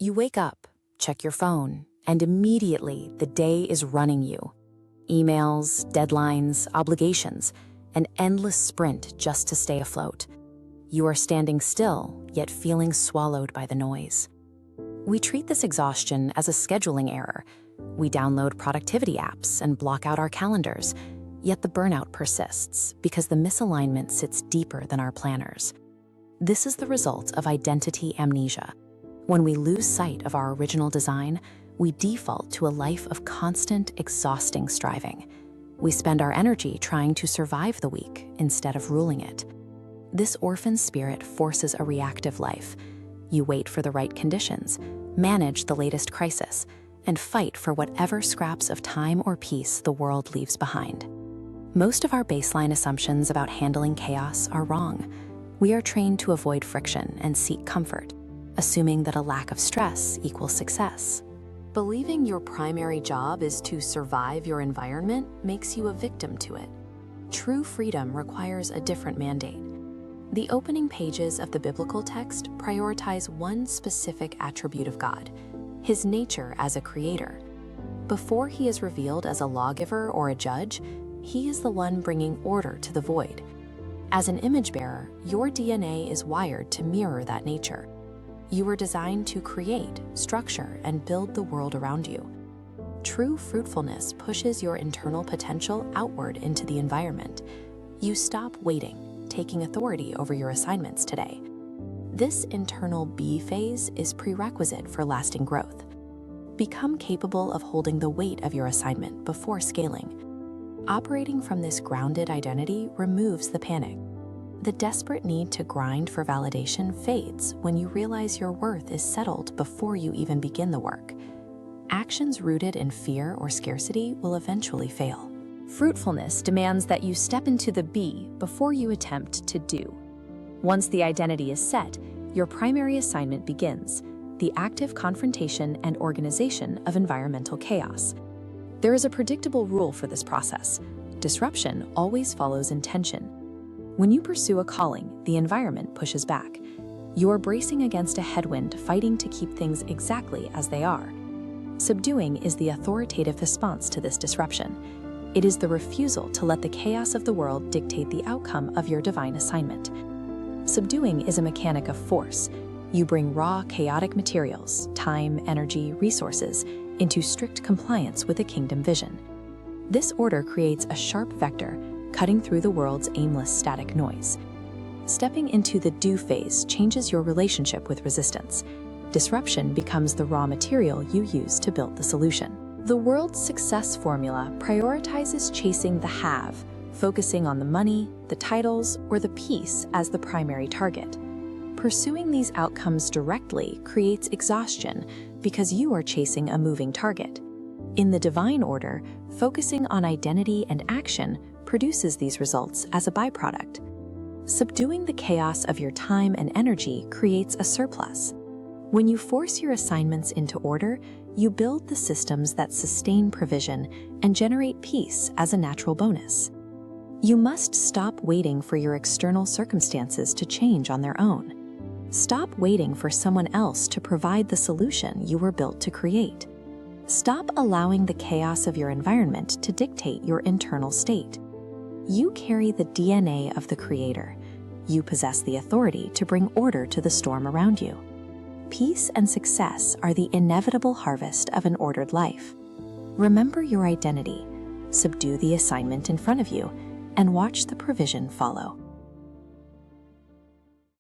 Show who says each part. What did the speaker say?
Speaker 1: You wake up, check your phone, and immediately the day is running you. Emails, deadlines, obligations, an endless sprint just to stay afloat. You are standing still, yet feeling swallowed by the noise. We treat this exhaustion as a scheduling error. We download productivity apps and block out our calendars, yet the burnout persists because the misalignment sits deeper than our planners. This is the result of identity amnesia. When we lose sight of our original design, we default to a life of constant, exhausting striving. We spend our energy trying to survive the week instead of ruling it. This orphan spirit forces a reactive life. You wait for the right conditions, manage the latest crisis, and fight for whatever scraps of time or peace the world leaves behind. Most of our baseline assumptions about handling chaos are wrong. We are trained to avoid friction and seek comfort, assuming that a lack of stress equals success. Believing your primary job is to survive your environment makes you a victim to it. True freedom requires a different mandate. The opening pages of the biblical text prioritize one specific attribute of God, his nature as a creator. Before he is revealed as a lawgiver or a judge, he is the one bringing order to the void. As an image bearer, your DNA is wired to mirror that nature. You were designed to create, structure, and build the world around you. True fruitfulness pushes your internal potential outward into the environment. You stop waiting, taking authority over your assignments today. This internal be phase is prerequisite for lasting growth. Become capable of holding the weight of your assignment before scaling. Operating from this grounded identity removes the panic. The desperate need to grind for validation fades when you realize your worth is settled before you even begin the work. Actions rooted in fear or scarcity will eventually fail. Fruitfulness demands that you step into the be before you attempt to do. Once the identity is set, your primary assignment begins: the active confrontation and organization of environmental chaos. There is a predictable rule for this process: disruption always follows intention. When you pursue a calling, the environment pushes back. You are bracing against a headwind, fighting to keep things exactly as they are. Subduing is the authoritative response to this disruption. It is the refusal to let the chaos of the world dictate the outcome of your divine assignment. Subduing is a mechanic of force. You bring raw, chaotic materials, time, energy, resources, into strict compliance with a kingdom vision. This order creates a sharp vector, cutting through the world's aimless static noise. Stepping into the do phase changes your relationship with resistance. Disruption becomes the raw material you use to build the solution. The world's success formula prioritizes chasing the have, focusing on the money, the titles, or the peace as the primary target. Pursuing these outcomes directly creates exhaustion because you are chasing a moving target. In the divine order, focusing on identity and action produces these results as a byproduct. Subduing the chaos of your time and energy creates a surplus. When you force your assignments into order, you build the systems that sustain provision and generate peace as a natural bonus. You must stop waiting for your external circumstances to change on their own. Stop waiting for someone else to provide the solution you were built to create. Stop allowing the chaos of your environment to dictate your internal state. You carry the DNA of the Creator. You possess the authority to bring order to the storm around you. Peace and success are the inevitable harvest of an ordered life. Remember your identity, subdue the assignment in front of you, and watch the provision follow.